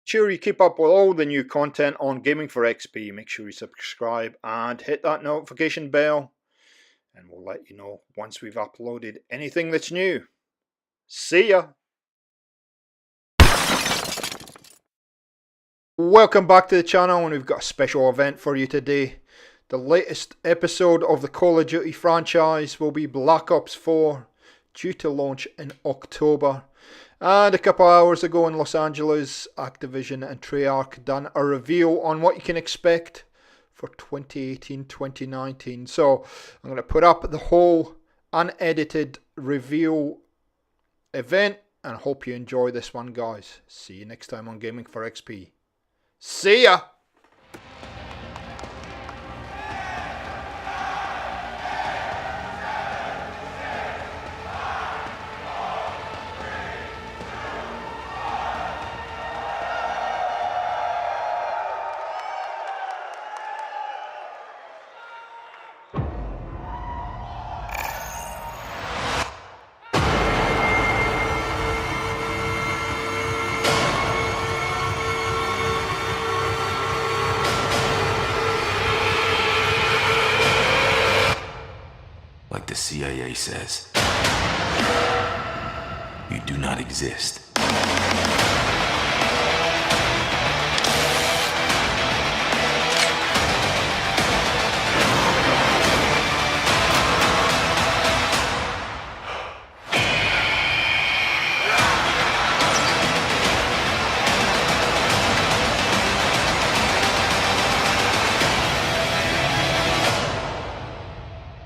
sure you keep up with all the new content on Gaming for XP. Make sure you subscribe and hit that notification bell, and we'll let you know once we've uploaded anything that's new. See ya! Welcome back to the channel, and we've got a special event for you today. The latest episode of the Call of Duty franchise will be Black Ops 4, due to launch in October. And a couple hours ago in Los Angeles, Activision and Treyarch done a reveal on what you can expect for 2018-2019. So I'm going to put up the whole unedited reveal event, and I hope you enjoy this one, guys. See you next time on Gaming for XP. See ya! Like the CIA says, you do not exist.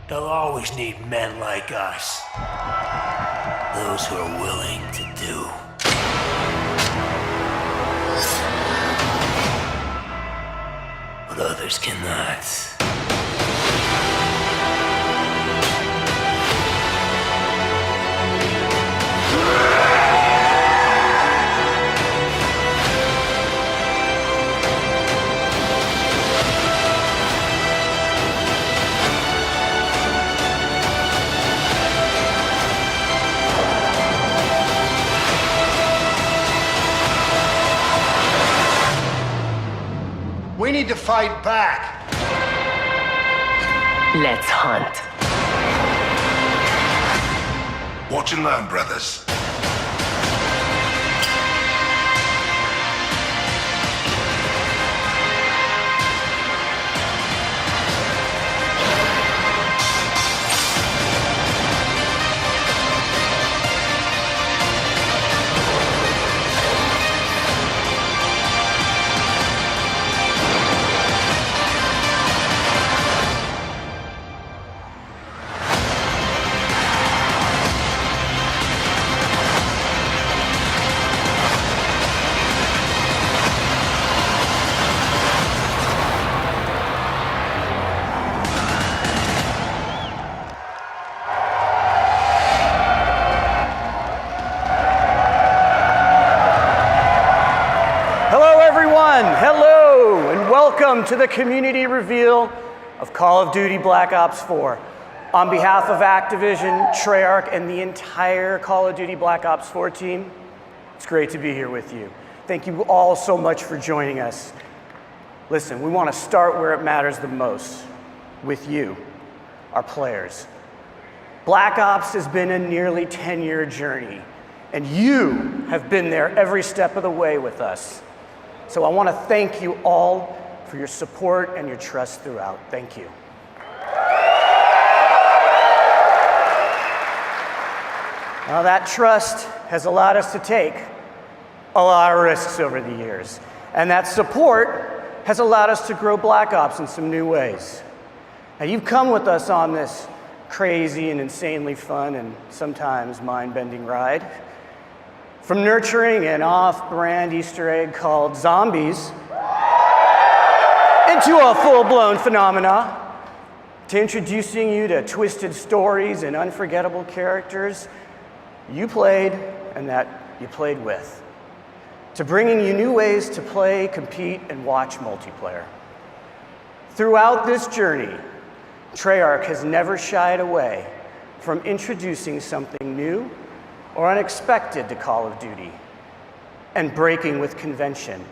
They'll always need men like us. Those who are willing to do. What others cannot. We need to fight back. Let's hunt. Watch and learn, brothers. Hello, and welcome to the community reveal of Call of Duty Black Ops 4. On behalf of Activision, Treyarch, and the entire Call of Duty Black Ops 4 team, it's great to be here with you. Thank you all so much for joining us. Listen, we want to start where it matters the most, with you, our players. Black Ops has been a nearly 10-year journey, and you have been there every step of the way with us. So I want to thank you all for your support and your trust throughout. Thank you. Now that trust has allowed us to take a lot of risks over the years. And that support has allowed us to grow Black Ops in some new ways. Now you've come with us on this crazy and insanely fun and sometimes mind-bending ride. From nurturing an off-brand Easter egg called zombies into a full-blown phenomena, to introducing you to twisted stories and unforgettable characters you played and that you played with, to bringing you new ways to play, compete, and watch multiplayer. Throughout this journey, Treyarch has never shied away from introducing something new or unexpected to Call of Duty. and breaking with convention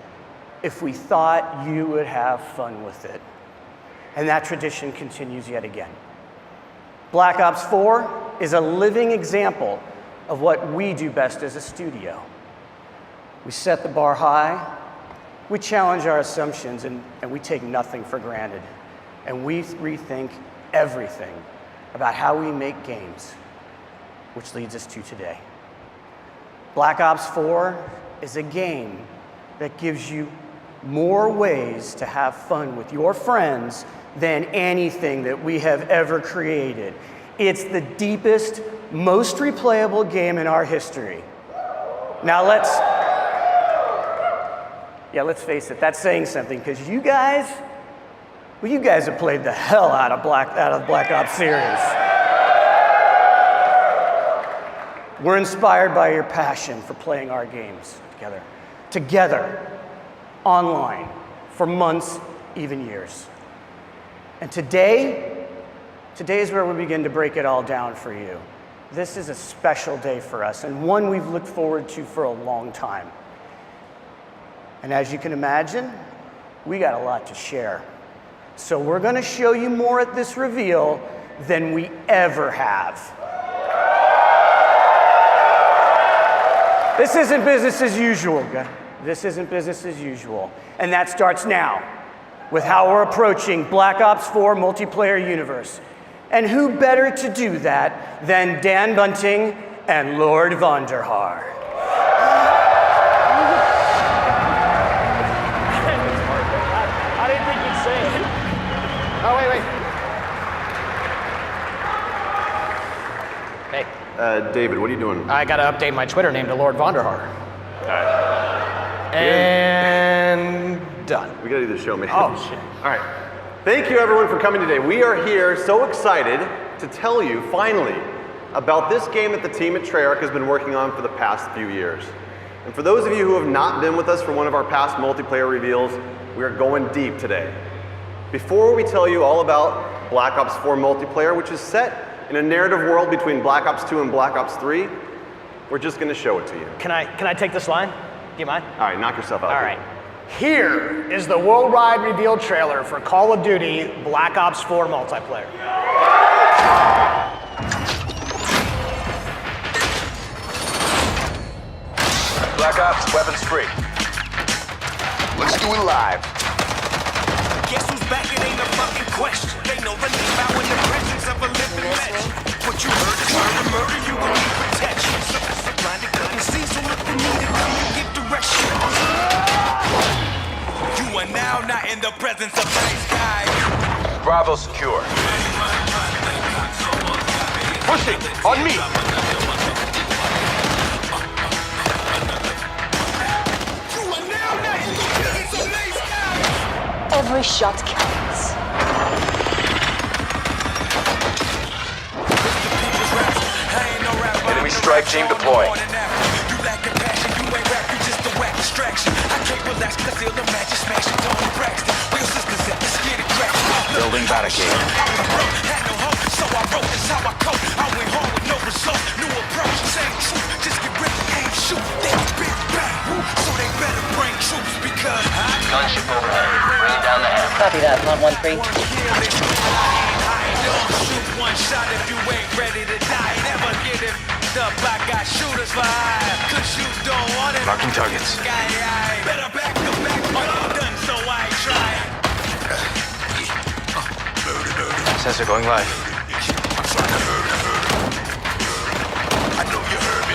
if we thought you would have fun with it. And that tradition continues yet again. Black Ops 4 is a living example of what we do best as a studio. We set the bar high, we challenge our assumptions, and we take nothing for granted. And we rethink everything about how we make games, which leads us to today. Black Ops 4 is a game that gives you more ways to have fun with your friends than anything that we have ever created. It's the deepest, most replayable game in our history. Now let's face it, that's saying something, because you guys have played the hell out of the Black Ops series. We're inspired by your passion for playing our games together, online, for months, even years. And today is where we begin to break it all down for you. This is a special day for us, and one we've looked forward to for a long time. And as you can imagine, we got a lot to share. So we're gonna show you more at this reveal than we ever have. This isn't business as usual, guys. This isn't business as usual. And that starts now with how we're approaching Black Ops 4 multiplayer universe. And who better to do that than Dan Bunting and Lord Vonderhaar. I didn't think you'd say it. Oh, wait. Hey. David, what are you doing? I gotta update my Twitter name to Lord Vonderhaar. All right. And done. We gotta do the show, man. Oh, shit. All right. Thank you, everyone, for coming today. We are here so excited to tell you, finally, about this game that the team at Treyarch has been working on for the past few years. And for those of you who have not been with us for one of our past multiplayer reveals, we are going deep today. Before we tell you all about Black Ops 4 multiplayer, which is set in a narrative world between Black Ops 2 and Black Ops 3, we're just going to show it to you. Can I take this line? Do you mind? All right, knock yourself out. All right. Here is the worldwide reveal trailer for Call of Duty Black Ops 4 multiplayer. Black Ops, weapons free. Let's do it live. Guess who's back? It ain't a fucking question. They know the name out in the presence of a living legend. What you heard is murder, you will need protection. So blinded couldn't see, so look for me to come and give direction. You are now not in the presence of nice guys. Bravo secure. Pushing, on me. You are now not in the presence of nice guys. Every shot counts. Enemy strike team deploying. You lack compassion, you ain't rap, you just a whack distraction. I can't relax, cause I feel the magic smashing Tony Braxton. Real sisters at the skinny crack. Building barricade. Had no hope, so I wrote this how I cope. I went home with no result, new approach, same truth. Just get ready, aim, shoot, then big bang. So they better bring troops because Gunship overhead. Bring down the hammer. Copy that, 113. shoot one shot if you ain't ready to die. Never get it up, I got shooters for hire. Cause you don't want it. Marking targets. Better back the back, but I'm done, so I ain't trying. Sensor going live. I know you heard me.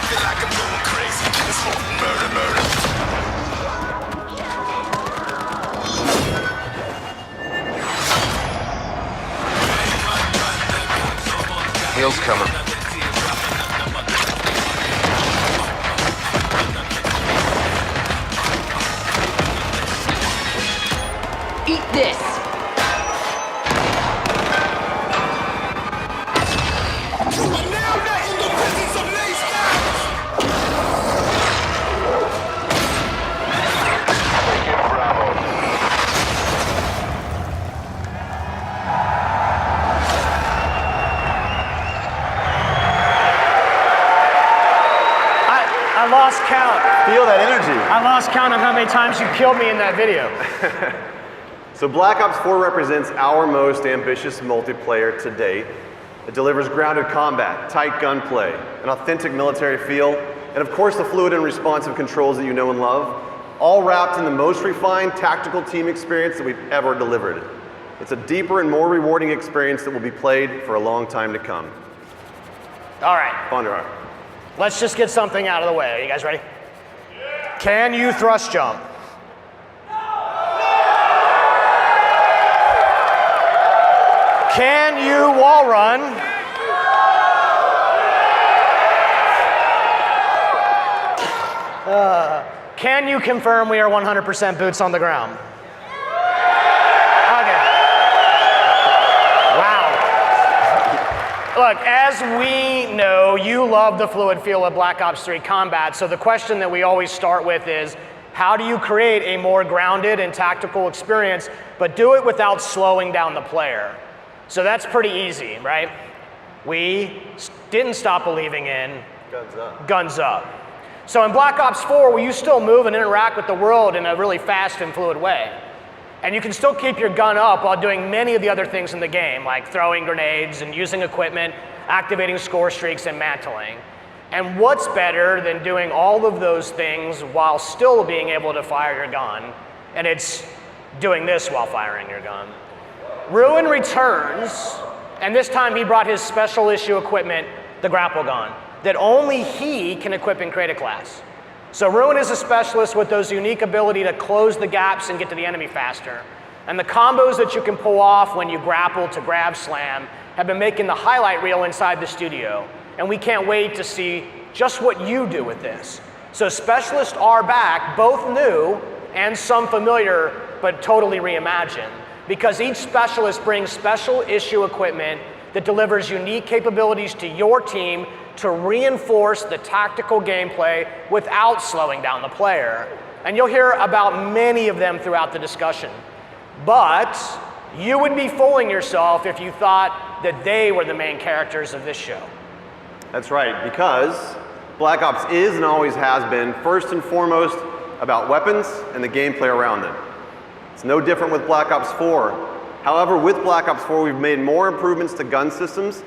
Feel like I'm going crazy. It's murder, murder. Heels coming. Eat this! You are now not in the presence of nice guys. I lost count. Feel that energy. I lost count on how many times you killed me in that video. So Black Ops 4 represents our most ambitious multiplayer to date. It delivers grounded combat, tight gunplay, an authentic military feel, and of course the fluid and responsive controls that you know and love, all wrapped in the most refined tactical team experience that we've ever delivered. It's a deeper and more rewarding experience that will be played for a long time to come. All right, Bondar. let's just get something out of the way. Are you guys ready? Can you thrust jump? Can you wall run? Can you confirm we are 100% boots on the ground? Okay. Wow. Look, as we know, you love the fluid feel of Black Ops 3 combat, so the question that we always start with is, how do you create a more grounded and tactical experience, but do it without slowing down the player? So that's pretty easy, right? We didn't stop believing in guns up. So in Black Ops 4, will you still move and interact with the world in a really fast and fluid way? And you can still keep your gun up while doing many of the other things in the game, like throwing grenades and using equipment, activating score streaks, and mantling. And what's better than doing all of those things while still being able to fire your gun? And it's doing this while firing your gun. Ruin returns, and this time he brought his special issue equipment, the grapple gun, that only he can equip and create a class. So Ruin is a specialist with those unique ability to close the gaps and get to the enemy faster. And the combos that you can pull off when you grapple to grab slam have been making the highlight reel inside the studio. And we can't wait to see just what you do with this. So specialists are back, both new and some familiar, but totally reimagined. Because each specialist brings special issue equipment that delivers unique capabilities to your team to reinforce the tactical gameplay without slowing down the player. And you'll hear about many of them throughout the discussion. But you would be fooling yourself if you thought that they were the main characters of this show. That's right, because Black Ops is and always has been first and foremost about weapons and the gameplay around them. It's no different with Black Ops 4. However, with Black Ops 4, we've made more improvements to gun systems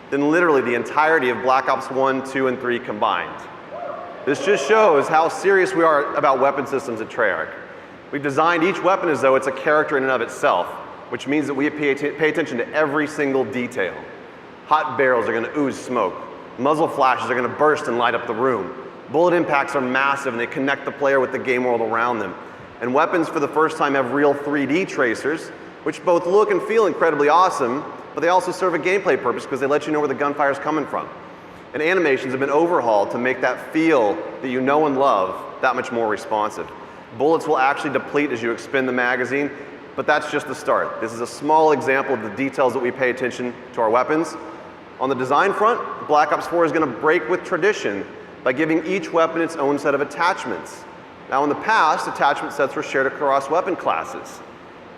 than literally the entirety of Black Ops 1, 2, and 3 combined. This just shows how serious we are about weapon systems at Treyarch. We've designed each weapon as though it's a character in and of itself, which means that we pay attention to every single detail. Hot barrels are going to ooze smoke. Muzzle flashes are going to burst and light up the room. Bullet impacts are massive and they connect the player with the game world around them. And weapons for the first time have real 3D tracers, which both look and feel incredibly awesome, but they also serve a gameplay purpose because they let you know where the gunfire is coming from. And animations have been overhauled to make that feel that you know and love that much more responsive. Bullets will actually deplete as you expend the magazine, but that's just the start. This is a small example of the details that we pay attention to our weapons. On the design front, Black Ops 4 is going to break with tradition by giving each weapon its own set of attachments. Now in the past, attachment sets were shared across weapon classes.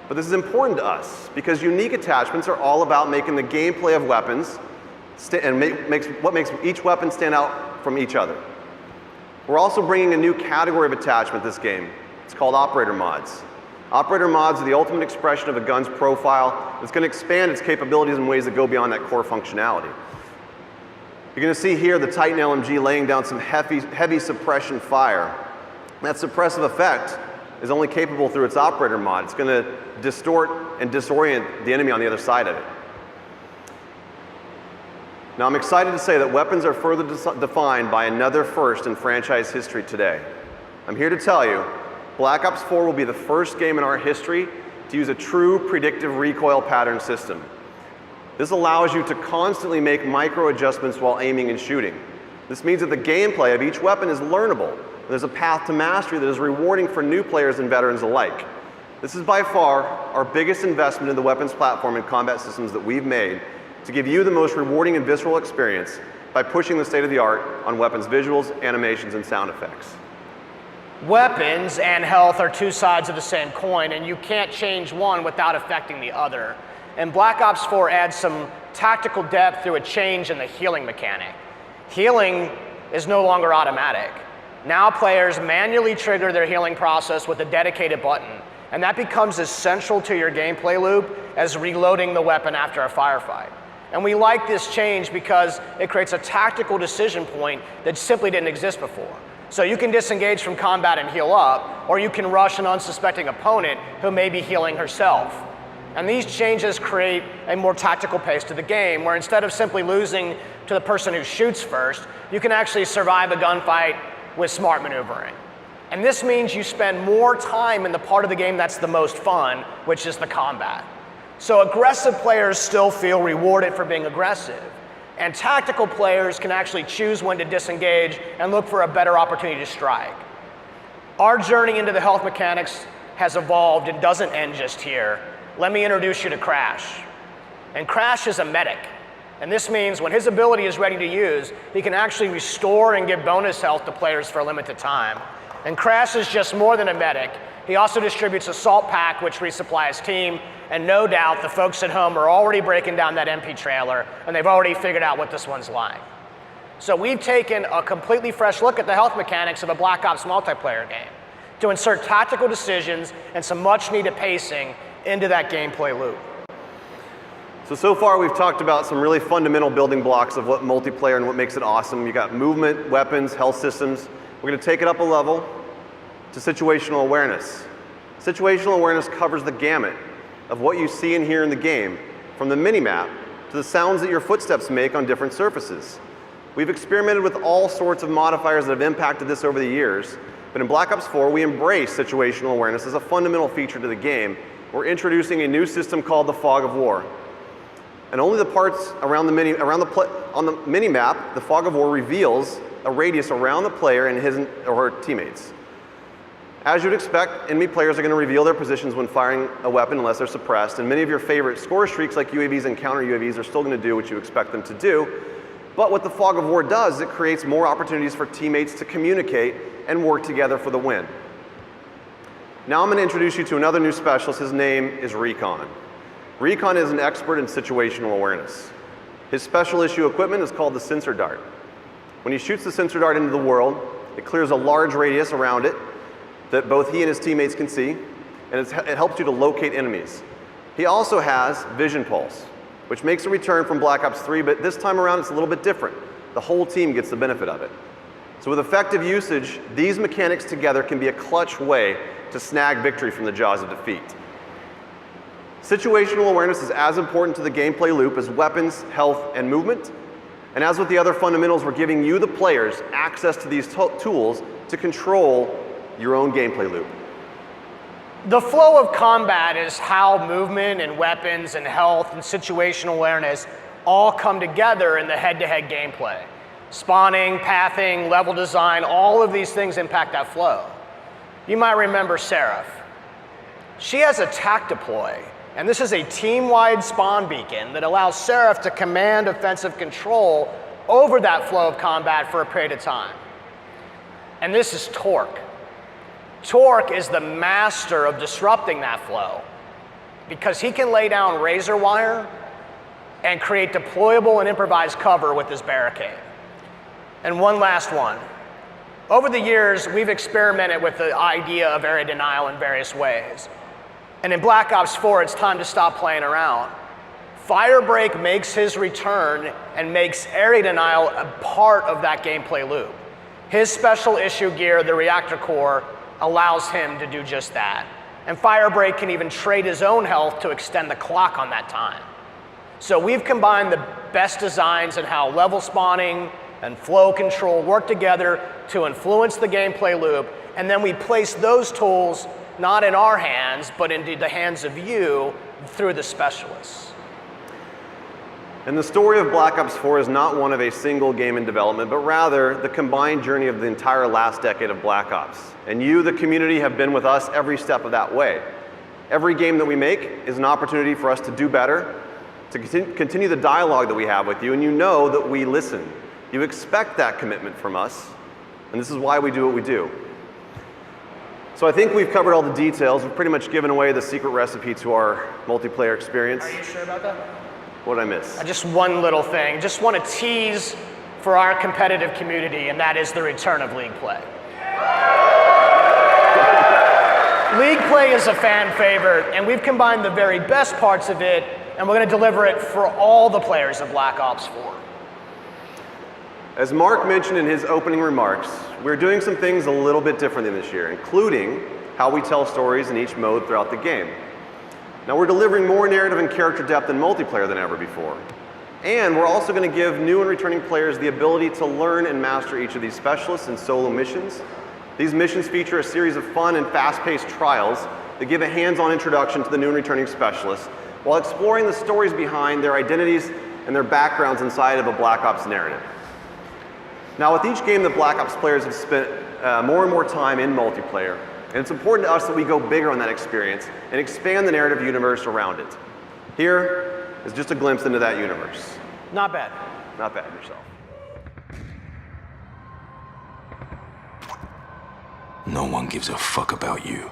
But this is important to us because unique attachments are all about making the gameplay of weapons and what makes each weapon stand out from each other. We're also bringing a new category of attachment this game. It's called operator mods. Operator mods are the ultimate expression of a gun's profile. It's going to expand its capabilities in ways that go beyond that core functionality. You're going to see here the Titan LMG laying down some heavy suppression fire. That suppressive effect is only capable through its operator mod. It's going to distort and disorient the enemy on the other side of it. Now I'm excited to say that weapons are further defined by another first in franchise history today. I'm here to tell you, Black Ops 4 will be the first game in our history to use a true predictive recoil pattern system. This allows you to constantly make micro adjustments while aiming and shooting. This means that the gameplay of each weapon is learnable. There's a path to mastery that is rewarding for new players and veterans alike. This is by far our biggest investment in the weapons platform and combat systems that we've made to give you the most rewarding and visceral experience by pushing the state of the art on weapons visuals, animations, and sound effects. Weapons and health are two sides of the same coin, and you can't change one without affecting the other. And Black Ops 4 adds some tactical depth through a change in the healing mechanic. Healing is no longer automatic. Now players manually trigger their healing process with a dedicated button, and that becomes as central to your gameplay loop as reloading the weapon after a firefight. And we like this change because it creates a tactical decision point that simply didn't exist before. So you can disengage from combat and heal up, or you can rush an unsuspecting opponent who may be healing herself. And these changes create a more tactical pace to the game, where instead of simply losing to the person who shoots first, you can actually survive a gunfight with smart maneuvering. And this means you spend more time in the part of the game that's the most fun, which is the combat. So aggressive players still feel rewarded for being aggressive, and tactical players can actually choose when to disengage and look for a better opportunity to strike. Our journey into the health mechanics has evolved and doesn't end just here. Let me introduce you to Crash. And Crash is a medic. And this means when his ability is ready to use, he can actually restore and give bonus health to players for a limited time. And Crash is just more than a medic. He also distributes a salt pack, which resupplies team. And no doubt the folks at home are already breaking down that MP trailer, and they've already figured out what this one's like. So we've taken a completely fresh look at the health mechanics of a Black Ops multiplayer game to insert tactical decisions and some much needed pacing into that gameplay loop. So far we've talked about some really fundamental building blocks of what multiplayer and what makes it awesome. You got movement, weapons, health systems. We're going to take it up a level to situational awareness. Situational awareness covers the gamut of what you see and hear in the game, from the minimap to the sounds that your footsteps make on different surfaces. We've experimented with all sorts of modifiers that have impacted this over the years, but in Black Ops 4 we embrace situational awareness as a fundamental feature to the game. We're introducing a new system called the Fog of War. And only the parts around the on the minimap, the Fog of War reveals a radius around the player and his or her teammates. As you'd expect, enemy players are going to reveal their positions when firing a weapon unless they're suppressed, and many of your favorite score streaks like UAVs and counter UAVs are still going to do what you expect them to do. But what the Fog of War does is it creates more opportunities for teammates to communicate and work together for the win. Now I'm going to introduce you to another new specialist. His name is Recon. Recon is an expert in situational awareness. His special issue equipment is called the Sensor Dart. When he shoots the Sensor Dart into the world, it clears a large radius around it that both he and his teammates can see, and it helps you to locate enemies. He also has Vision Pulse, which makes a return from Black Ops 3, but this time around it's a little bit different. The whole team gets the benefit of it. So with effective usage, these mechanics together can be a clutch way to snag victory from the jaws of defeat. Situational awareness is as important to the gameplay loop as weapons, health, and movement. And as with the other fundamentals, we're giving you, the players, access to these tools to control your own gameplay loop. The flow of combat is how movement and weapons and health and situational awareness all come together in the head-to-head gameplay. Spawning, pathing, level design, all of these things impact that flow. You might remember Seraph. She has a TAC deploy, and this is a team-wide spawn beacon that allows Seraph to command offensive control over that flow of combat for a period of time. And this is Torque. Torque is the master of disrupting that flow because he can lay down razor wire and create deployable and improvised cover with his barricade. And one last one. Over the years, we've experimented with the idea of area denial in various ways. And in Black Ops 4, it's time to stop playing around. Firebreak makes his return and makes area denial a part of that gameplay loop. His special issue gear, the Reactor Core, allows him to do just that. And Firebreak can even trade his own health to extend the clock on that time. So we've combined the best designs in how level spawning and flow control work together to influence the gameplay loop, and then we place those tools not in our hands, but into the hands of you through the specialists. And the story of Black Ops 4 is not one of a single game in development, but rather the combined journey of the entire last decade of Black Ops. And you, the community, have been with us every step of that way. Every game that we make is an opportunity for us to do better, to continue the dialogue that we have with you, and you know that we listen. You expect that commitment from us, and this is why we do what we do. So I think we've covered all the details. We've pretty much given away the secret recipe to our multiplayer experience. Are you sure about that? What did I miss? Just one little thing. Just want to tease for our competitive community, and that is the return of League play. gameplay is a fan favorite, and we've combined the very best parts of it, and we're going to deliver it for all the players of Black Ops 4. As Mark mentioned in his opening remarks, we're doing some things a little bit differently this year, including how we tell stories in each mode throughout the game. Now we're delivering more narrative and character depth in multiplayer than ever before. And we're also going to give new and returning players the ability to learn and master each of these specialists in solo missions. These missions feature a series of fun and fast-paced trials that give a hands-on introduction to the new and returning specialists while exploring the stories behind their identities and their backgrounds inside of a Black Ops narrative. Now, with each game, the Black Ops players have spent more and more time in multiplayer, and it's important to us that we go bigger on that experience and expand the narrative universe around it. Here is just a glimpse into that universe. Not bad. Not bad yourself. No one gives a fuck about you.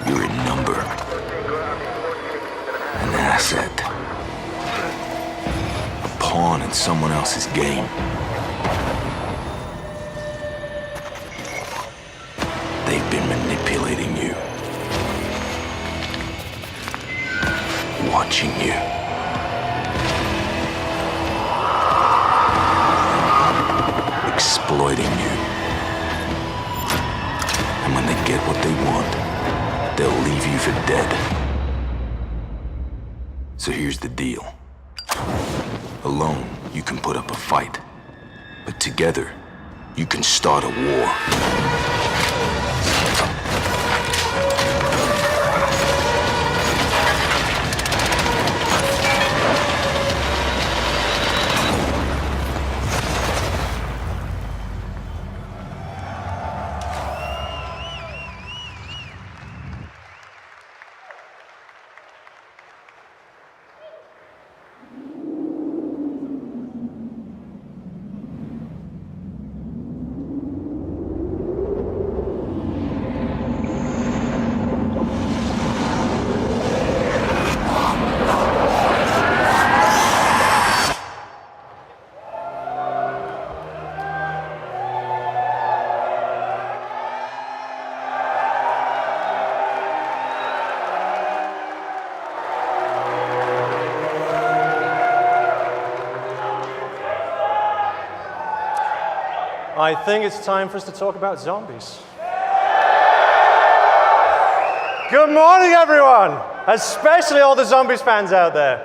You're a number. An asset. A pawn in someone else's game. They've been manipulating you. Watching you. Exploiting you. And when they get what they want, they'll leave you for dead. So here's the deal. Alone, you can put up a fight. But together, you can start a war. I think it's time for us to talk about zombies. Good morning, everyone, especially all the zombies fans out there.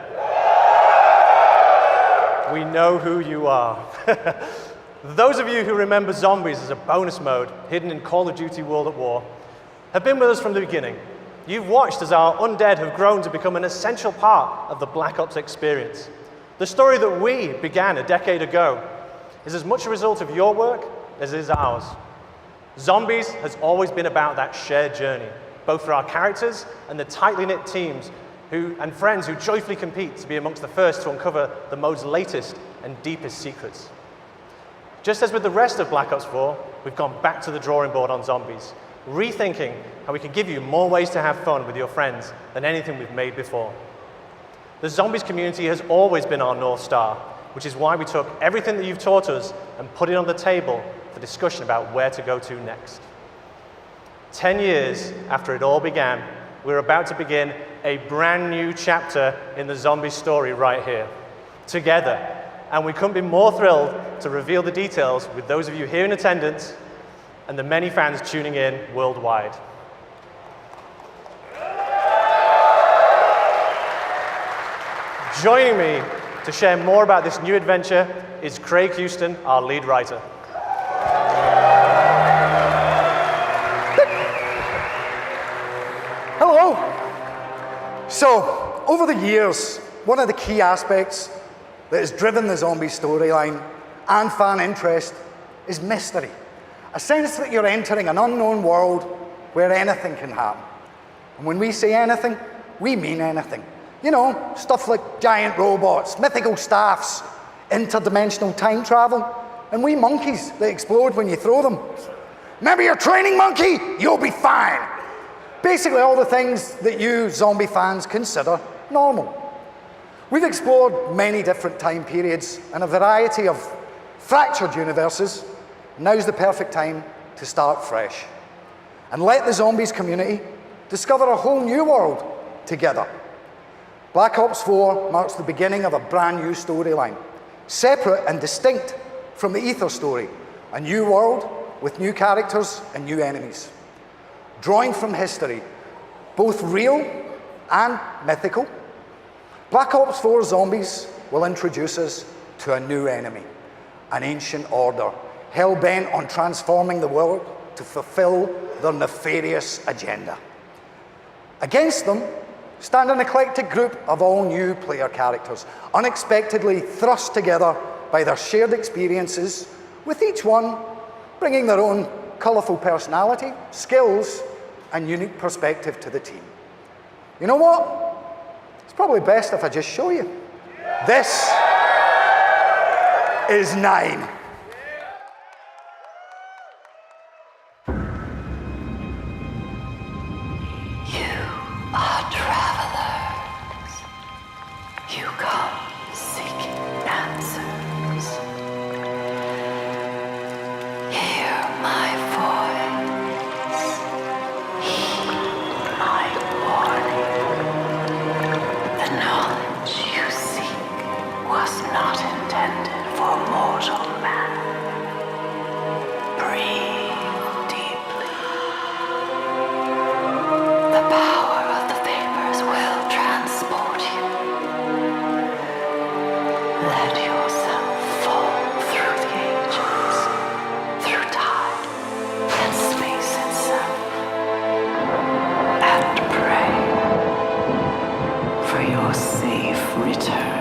We know who you are. Those of you who remember zombies as a bonus mode hidden in Call of Duty World at War have been with us from the beginning. You've watched as our undead have grown to become an essential part of the Black Ops experience. The story that we began a decade ago is as much a result of your work as it is ours. Zombies has always been about that shared journey, both for our characters and the tightly knit teams and friends who joyfully compete to be amongst the first to uncover the mode's latest and deepest secrets. Just as with the rest of Black Ops 4, we've gone back to the drawing board on zombies, rethinking how we can give you more ways to have fun with your friends than anything we've made before. The zombies community has always been our North Star, which is why we took everything that you've taught us and put it on the table for discussion about where to go to next. 10 years after it all began, we're about to begin a brand new chapter in the zombie story right here, together. And we couldn't be more thrilled to reveal the details with those of you here in attendance and the many fans tuning in worldwide. Joining me to share more about this new adventure is Craig Houston, our lead writer. Hello. So, over the years, one of the key aspects that has driven the zombie storyline and fan interest is mystery. A sense that you're entering an unknown world where anything can happen. And when we say anything, we mean anything. You know, stuff like giant robots, mythical staffs, interdimensional time travel, and wee monkeys that explode when you throw them. Remember your training monkey? You'll be fine. Basically all the things that you zombie fans consider normal. We've explored many different time periods and a variety of fractured universes, now's the perfect time to start fresh. And let the zombies community discover a whole new world together. Black Ops 4 marks the beginning of a brand new storyline, separate and distinct from the Ether story, a new world with new characters and new enemies. Drawing from history, both real and mythical, Black Ops 4 Zombies will introduce us to a new enemy, an ancient order, hell-bent on transforming the world to fulfill their nefarious agenda. Against them stand an eclectic group of all new player characters, unexpectedly thrust together by their shared experiences, with each one bringing their own colourful personality, skills, and unique perspective to the team. You know what? It's probably best if I just show you. This is 9. Are travelers. You come seeking answers. Hear my voice. Heed my warning. The knowledge you seek was not intended for mortal man. Breathe deeply. The power will transport you. Let yourself fall through the ages, through time and space itself, and pray for your safe return.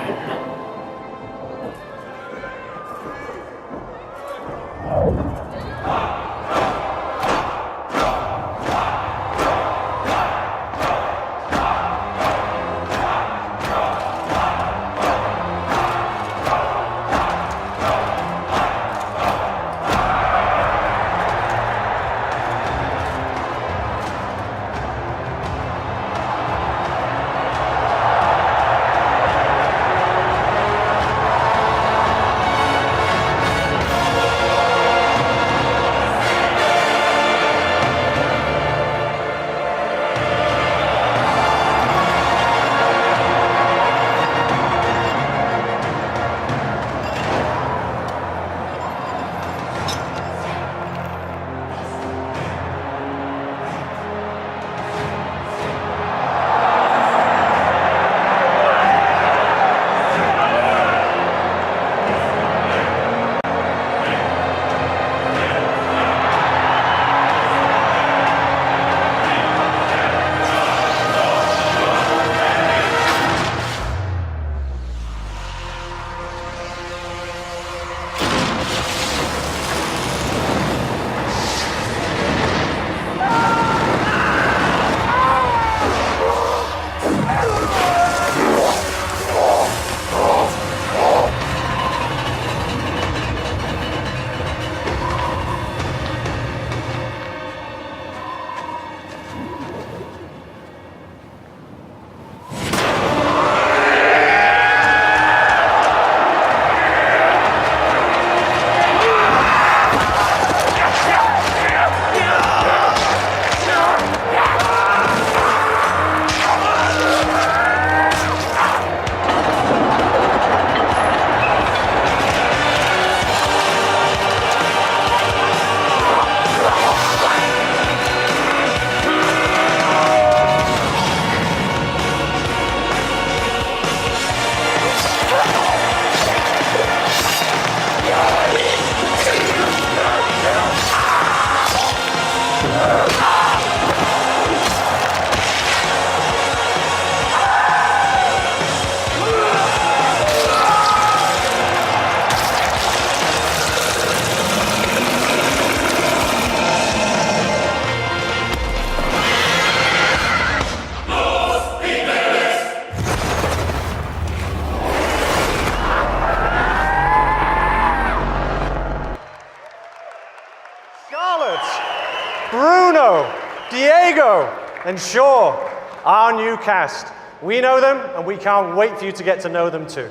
Bruno, Diego, and Shaw, our new cast. We know them, and we can't wait for you to get to know them too.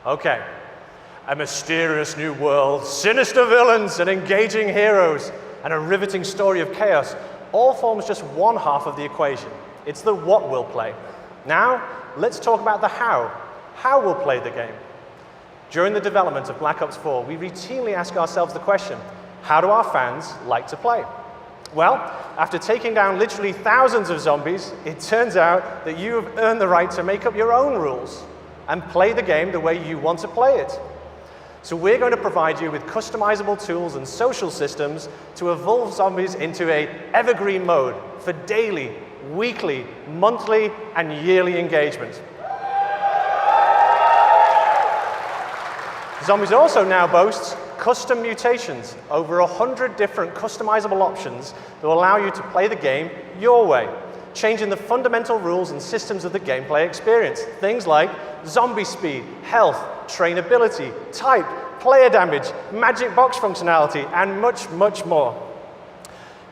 Okay, A mysterious new world, sinister villains and engaging heroes, and a riveting story of chaos all forms just one half of the equation. It's the what we'll play. Now, let's talk about the how. How we'll play the game. During the development of Black Ops 4, we routinely ask ourselves the question, how do our fans like to play? Well, after taking down literally thousands of zombies, it turns out that you have earned the right to make up your own rules and play the game the way you want to play it. So we're going to provide you with customizable tools and social systems to evolve zombies into an evergreen mode for daily, weekly, monthly, and yearly engagement. Zombies also now boasts custom mutations, over 100 different customizable options that will allow you to play the game your way, changing the fundamental rules and systems of the gameplay experience. Things like zombie speed, health, trainability, type, player damage, magic box functionality, and much, much more.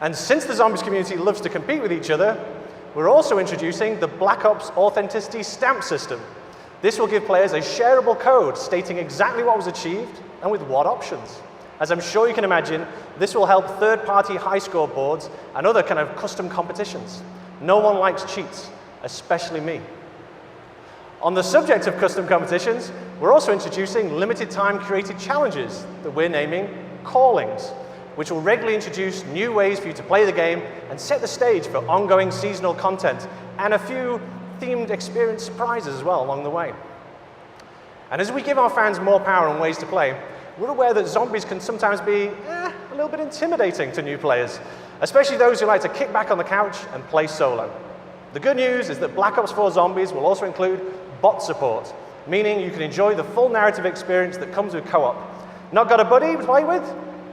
And since the zombies community loves to compete with each other, we're also introducing the Black Ops Authenticity Stamp System. This will give players a shareable code stating exactly what was achieved and with what options. As I'm sure you can imagine, this will help third-party high score boards and other kind of custom competitions. No one likes cheats, especially me. On the subject of custom competitions, we're also introducing limited-time created challenges that we're naming Callings, which will regularly introduce new ways for you to play the game and set the stage for ongoing seasonal content and a few themed experience surprises as well along the way. And as we give our fans more power and ways to play, we're aware that zombies can sometimes be a little bit intimidating to new players, especially those who like to kick back on the couch and play solo. The good news is that Black Ops 4 Zombies will also include bot support, meaning you can enjoy the full narrative experience that comes with co-op. Not got a buddy to play with?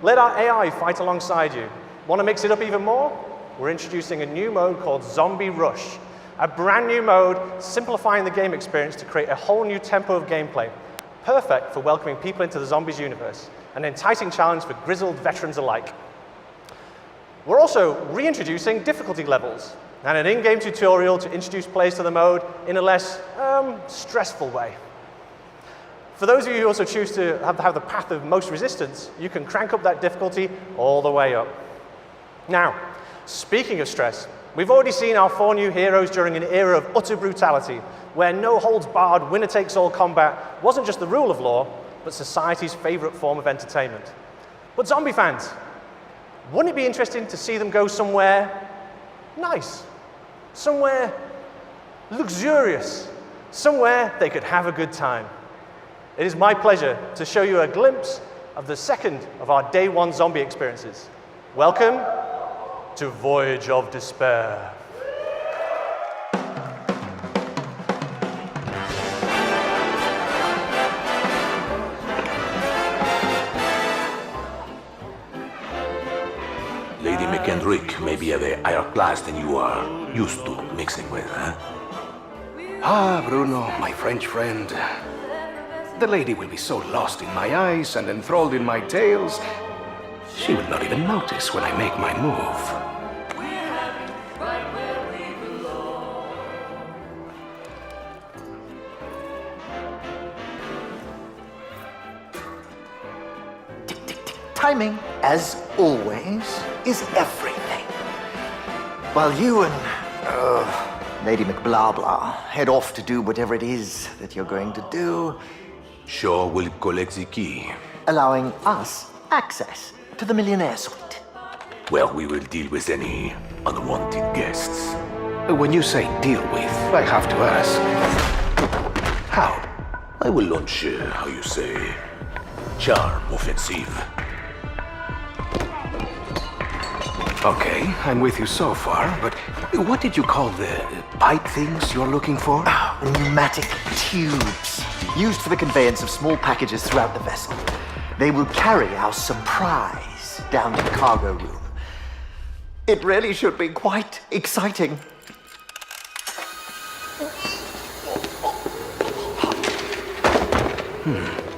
Let our AI fight alongside you. Want to mix it up even more? We're introducing a new mode called Zombie Rush, a brand new mode simplifying the game experience to create a whole new tempo of gameplay, perfect for welcoming people into the Zombies universe, an enticing challenge for grizzled veterans alike. We're also reintroducing difficulty levels and an in-game tutorial to introduce players to the mode in a less stressful way. For those of you who also choose to have the path of most resistance, you can crank up that difficulty all the way up. Now, speaking of stress, we've already seen our 4 new heroes during an era of utter brutality, where no-holds-barred, winner-takes-all combat wasn't just the rule of law, but society's favorite form of entertainment. But zombie fans, wouldn't it be interesting to see them go somewhere nice, somewhere luxurious, somewhere they could have a good time? It is my pleasure to show you a glimpse of the second of our Day 1 zombie experiences. Welcome to Voyage of Despair. Lady McKendrick may be of a higher class than you are used to mixing with, huh? Ah, Bruno, my French friend. The lady will be so lost in my eyes and enthralled in my tales, she will not even notice when I make my move. Timing, as always, is everything. While you and Lady McBlahblah head off to do whatever it is that you're going to do, Shaw will collect the key. allowing us access to the Millionaire Suite. Well, we will deal with any unwanted guests. When you say deal with, I have to ask. How? I will launch, how you say, charm offensive. Okay, I'm with you so far, but what did you call the pipe things you're looking for? Pneumatic tubes, used for the conveyance of small packages throughout the vessel. They will carry our surprise down to the cargo room. It really should be quite exciting.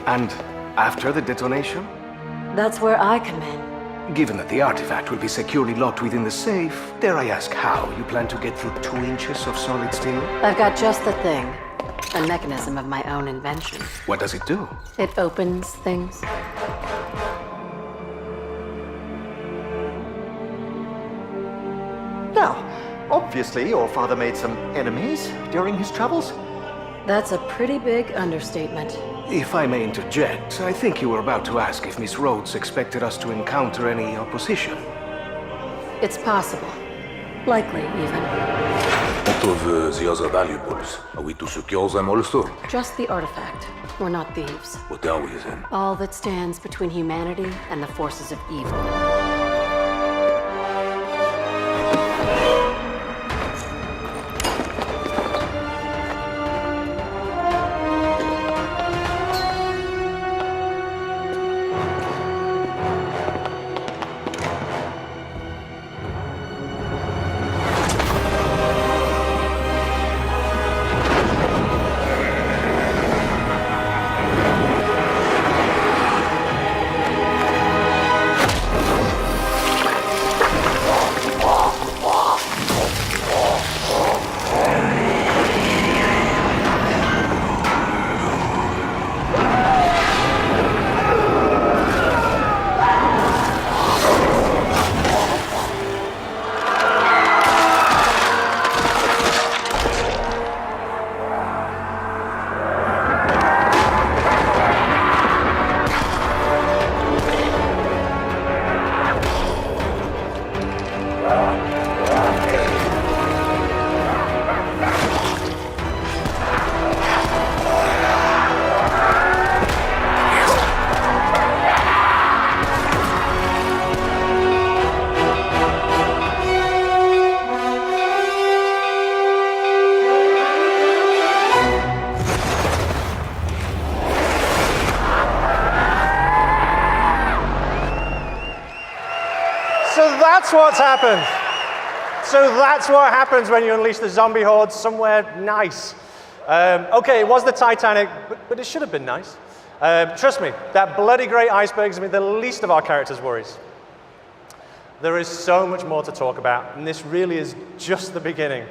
And after the detonation? That's where I come in. Given that the artifact will be securely locked within the safe, dare I ask how you plan to get through 2 inches of solid steel? I've got just the thing. A mechanism of my own invention. What does it do? It opens things. Now, obviously your father made some enemies during his travels. That's a pretty big understatement. If I may interject, I think you were about to ask if Miss Rhodes expected us to encounter any opposition. It's possible. Likely, even. What of the other valuables? Are we to secure them also? Just the artifact. We're not thieves. What are we then? All that stands between humanity and the forces of evil. That's what's happened. So that's what happens when you unleash the zombie horde somewhere nice. Okay, it was the Titanic, but it should have been nice. Trust me, that bloody great iceberg is the least of our characters' worries. There is so much more to talk about, and this really is just the beginning.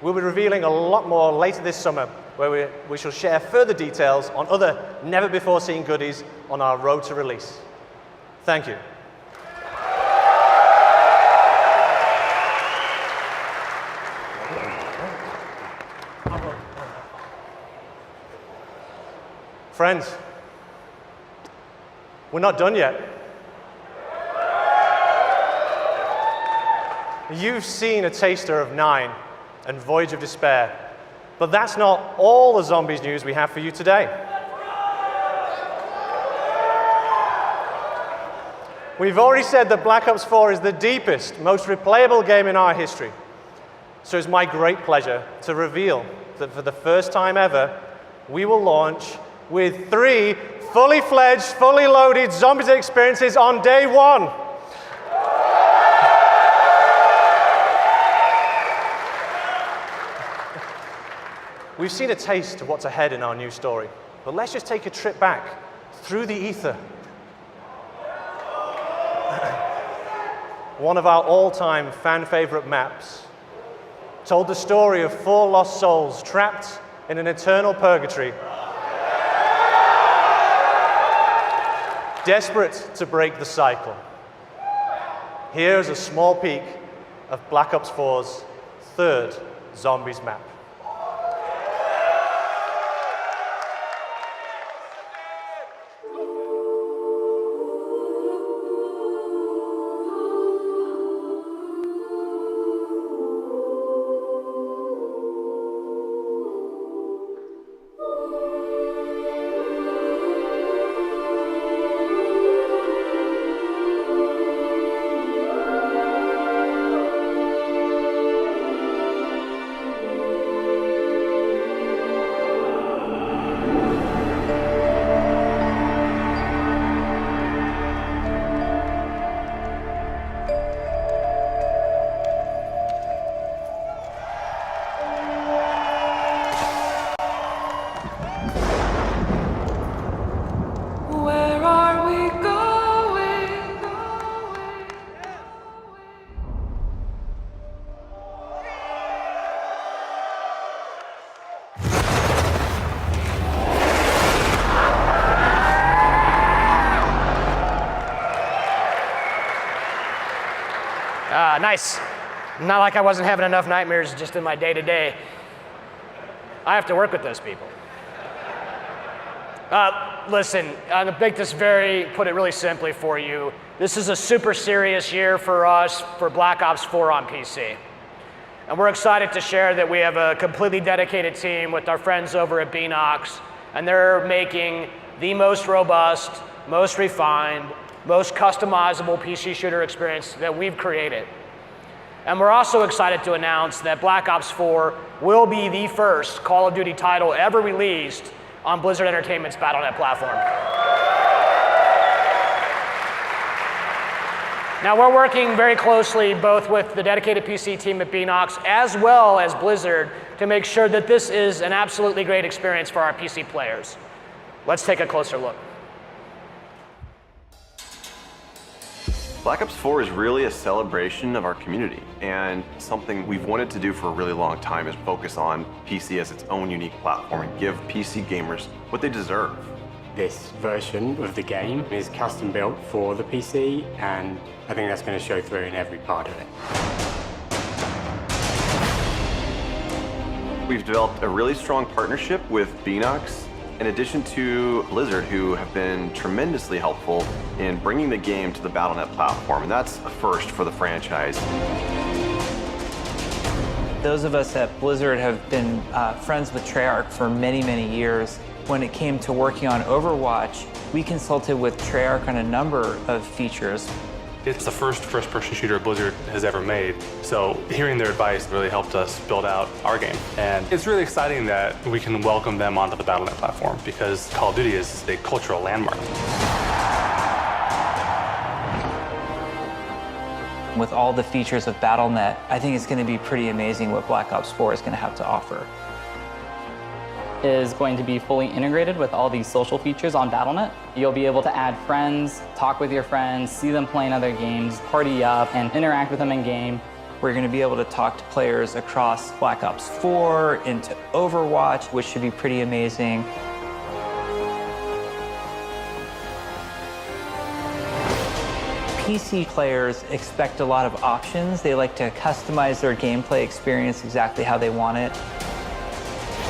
We'll be revealing a lot more later this summer, where we shall share further details on other never-before-seen goodies on our road to release. Thank you. Friends, we're not done yet. You've seen a taster of 9 and Voyage of Despair, but that's not all the zombies news we have for you today. We've already said that Black Ops 4 is the deepest, most replayable game in our history. So it's my great pleasure to reveal that for the first time ever, we will launch with 3 fully fledged, fully loaded Zombies experiences on day 1. We've seen a taste of what's ahead in our new story, but let's just take a trip back through the ether. One of our all-time fan-favorite maps told the story of 4 lost souls trapped in an eternal purgatory, desperate to break the cycle. Here's a small peek of Black Ops 4's 3rd Zombies map. Nice. Not like I wasn't having enough nightmares just in my day-to-day. I have to work with those people. Listen, to make this put it really simply for you, this is a super serious year for us for Black Ops 4 on PC. And we're excited to share that we have a completely dedicated team with our friends over at Beenox, and they're making the most robust, most refined, most customizable PC shooter experience that we've created. And we're also excited to announce that Black Ops 4 will be the first Call of Duty title ever released on Blizzard Entertainment's Battle.net platform. Now we're working very closely both with the dedicated PC team at Beenox as well as Blizzard to make sure that this is an absolutely great experience for our PC players. Let's take a closer look. Black Ops 4 is really a celebration of our community, and something we've wanted to do for a really long time is focus on PC as its own unique platform and give PC gamers what they deserve. This version of the game is custom built for the PC, and I think that's going to show through in every part of it. We've developed a really strong partnership with Beenox, in addition to Blizzard, who have been tremendously helpful in bringing the game to the Battle.net platform, and that's a first for the franchise. Those of us at Blizzard have been friends with Treyarch for many, many years. When it came to working on Overwatch, we consulted with Treyarch on a number of features. It's the first first-person shooter Blizzard has ever made, so hearing their advice really helped us build out our game. And it's really exciting that we can welcome them onto the Battle.net platform because Call of Duty is a cultural landmark. With all the features of Battle.net, I think it's going to be pretty amazing what Black Ops 4 is going to have to offer. Is going to be fully integrated with all these social features on Battle.net. You'll be able to add friends, talk with your friends, see them playing other games, party up, and interact with them in game. We're going to be able to talk to players across Black Ops 4 into Overwatch, which should be pretty amazing. PC players expect a lot of options. They like to customize their gameplay experience exactly how they want it.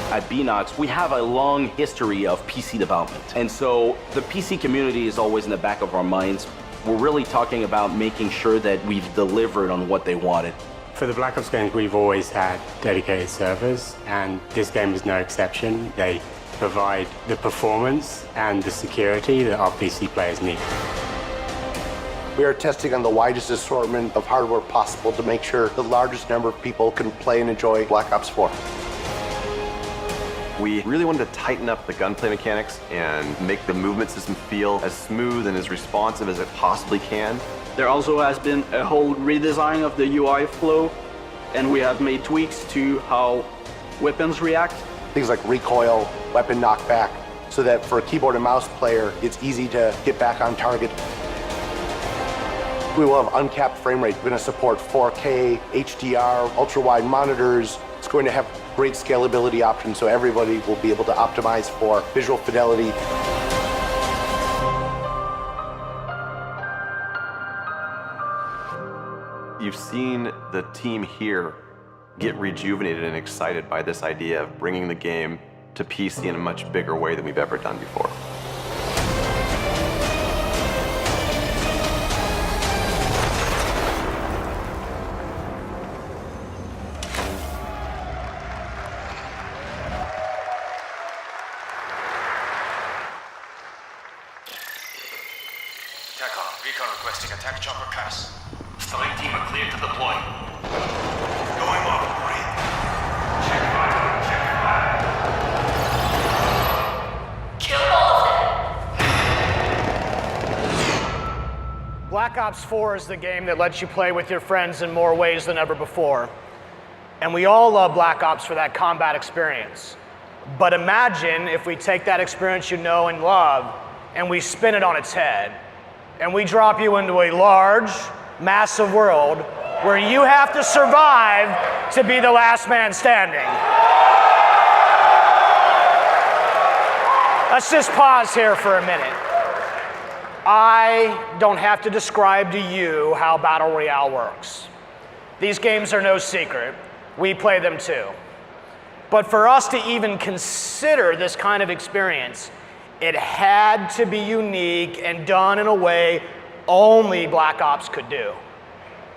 At Beenox, we have a long history of PC development. And so the PC community is always in the back of our minds. We're really talking about making sure that we've delivered on what they wanted. For the Black Ops games, we've always had dedicated servers, and this game is no exception. They provide the performance and the security that our PC players need. We are testing on the widest assortment of hardware possible to make sure the largest number of people can play and enjoy Black Ops 4. We really wanted to tighten up the gunplay mechanics and make the movement system feel as smooth and as responsive as it possibly can. There also has been a whole redesign of the UI flow, and we have made tweaks to how weapons react. Things like recoil, weapon knockback, so that for a keyboard and mouse player, it's easy to get back on target. We will have uncapped frame rate. We're going to support 4K, HDR, ultra-wide monitors. It's going to have great scalability options, so everybody will be able to optimize for visual fidelity. You've seen the team here get rejuvenated and excited by this idea of bringing the game to PC in a much bigger way than we've ever done before. TACOM, recon requesting attack chopper pass. Strike team are cleared to deploy. Going off grid. Check fire, check fire. Kill all of them! Black Ops 4 is the game that lets you play with your friends in more ways than ever before. And we all love Black Ops for that combat experience. But imagine if we take that experience you know and love and we spin it on its head. And we drop you into a large, massive world where you have to survive to be the last man standing. Let's just pause here for a minute. I don't have to describe to you how Battle Royale works. These games are no secret. We play them too. But for us to even consider this kind of experience, it had to be unique and done in a way only Black Ops could do.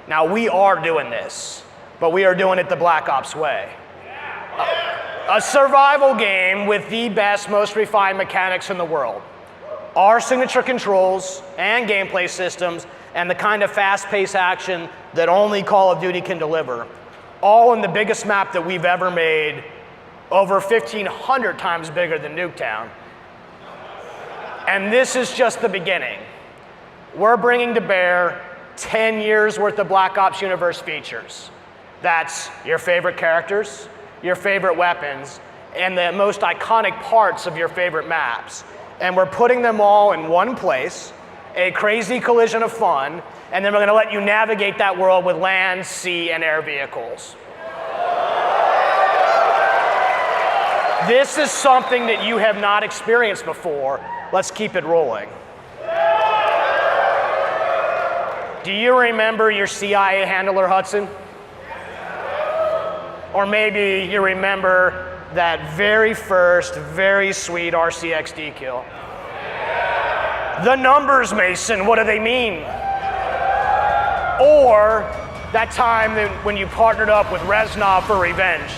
Now, we are doing this, but we are doing it the Black Ops way. A survival game with the best, most refined mechanics in the world. Our signature controls and gameplay systems and the kind of fast-paced action that only Call of Duty can deliver, all in the biggest map that we've ever made, over 1,500 times bigger than Nuketown. And this is just the beginning. We're bringing to bear 10 years worth of Black Ops universe features. That's your favorite characters, your favorite weapons, and the most iconic parts of your favorite maps. And we're putting them all in one place, a crazy collision of fun, and then we're gonna let you navigate that world with land, sea, and air vehicles. This is something that you have not experienced before. Let's keep it rolling. Do you remember your CIA handler, Hudson? Or maybe you remember that very first, very sweet RCXD kill. The numbers, Mason, what do they mean? Or that time when you partnered up with Reznov for revenge.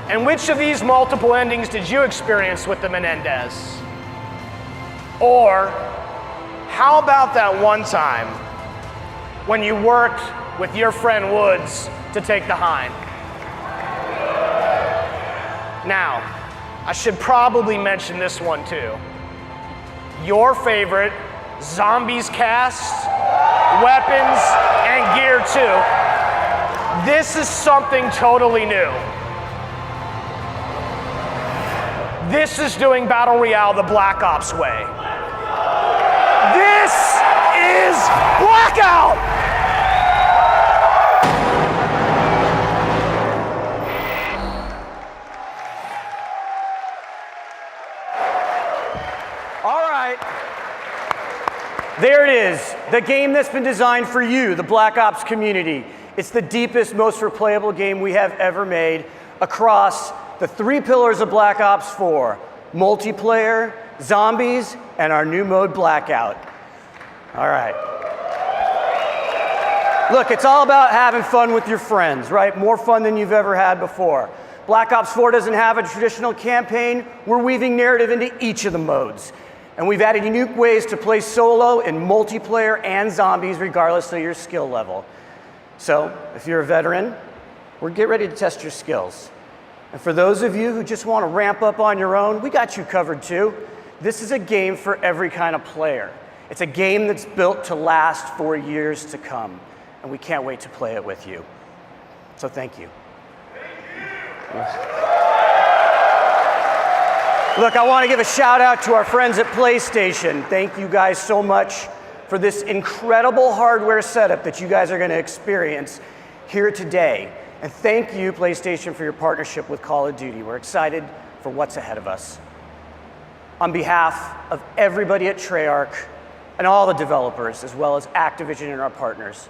And which of these multiple endings did you experience with the Menendez? Or how about that one time when you worked with your friend Woods to take the Hind? Now, I should probably mention this one too. Your favorite Zombies cast, weapons, and gear too. This is something totally new. This is doing Battle Royale the Black Ops way. This is Blackout! All right. There it is, the game that's been designed for you, the Black Ops community. It's the deepest, most replayable game we have ever made across the three pillars of Black Ops 4, multiplayer, zombies, and our new mode, Blackout. All right. Look, it's all about having fun with your friends, right? More fun than you've ever had before. Black Ops 4 doesn't have a traditional campaign. We're weaving narrative into each of the modes. And we've added unique ways to play solo in multiplayer and zombies, regardless of your skill level. So, if you're a veteran, we're get ready to test your skills. And for those of you who just want to ramp up on your own, we got you covered too. This is a game for every kind of player. It's a game that's built to last for years to come, and we can't wait to play it with you. So thank you. Look, I want to give a shout out to our friends at PlayStation. Thank you guys so much for this incredible hardware setup that you guys are going to experience here today. And thank you, PlayStation, for your partnership with Call of Duty. We're excited for what's ahead of us. On behalf of everybody at Treyarch and all the developers, as well as Activision and our partners,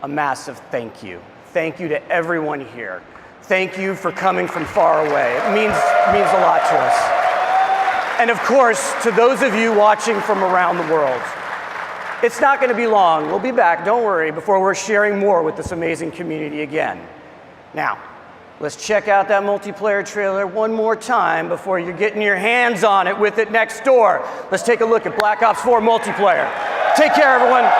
a massive thank you. Thank you to everyone here. Thank you for coming from far away. It means a lot to us. And of course, to those of you watching from around the world, it's not going to be long. We'll be back, don't worry, before we're sharing more with this amazing community again. Now, let's check out that multiplayer trailer one more time before you're getting your hands on it with it next door. Let's take a look at Black Ops 4 multiplayer. Take care, everyone.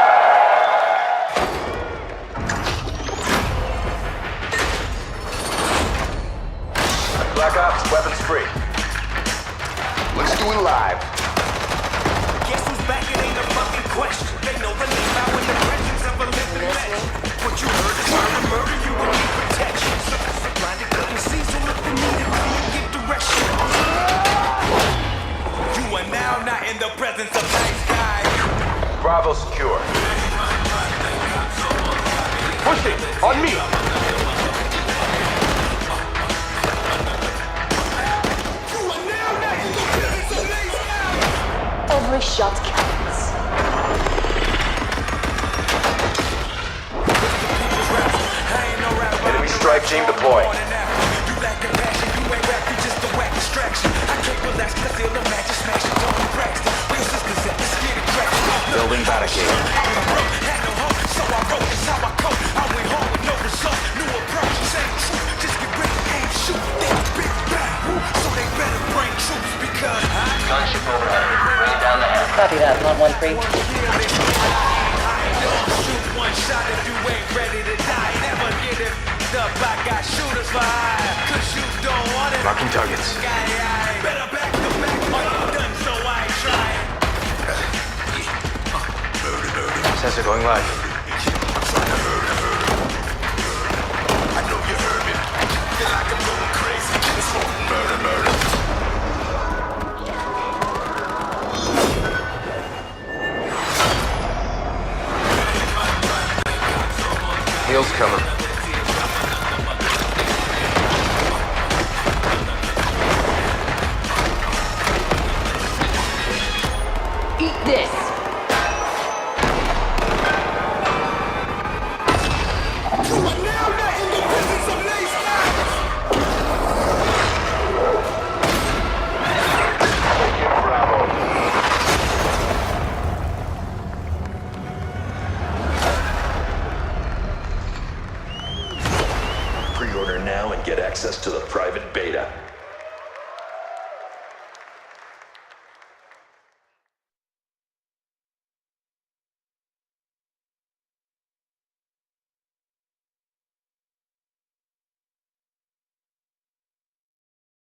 Black Ops, weapons free. Let's do it live. Guess who's back? It ain't a fucking question. They know the name out in the presence of a living legend. What you heard is trying to murder you will need protection. Blinded couldn't see, so look for me to get direction. You are now not in the presence of nice guys. Bravo secure. Pushing on me. Every shot counts. Red team deploy. You lack compassion, you ain't rap, you just a whack distraction. I can't relax, cause I feel no magic smashing. Tony Braxton, real sisters at the skin and crack. Building barricade. Had no hope, so I wrote this how I cope. I went home with no result, new approach, same truth. Just get ready, aim, shoot, then big bang. So they better bring troops because Gunship overhead. Bring it down the hill. Copy that, Lot 1-3. shoot one shot if you ain't ready to die. Never get it up, I got shooters for hire. Cause you don't want it. Marking targets. Better back to back, done, so I ain't trying. Sensor going live. I know you heard me. Feel like I'm going crazy. It's murder, murder. Heels coming. Eat this!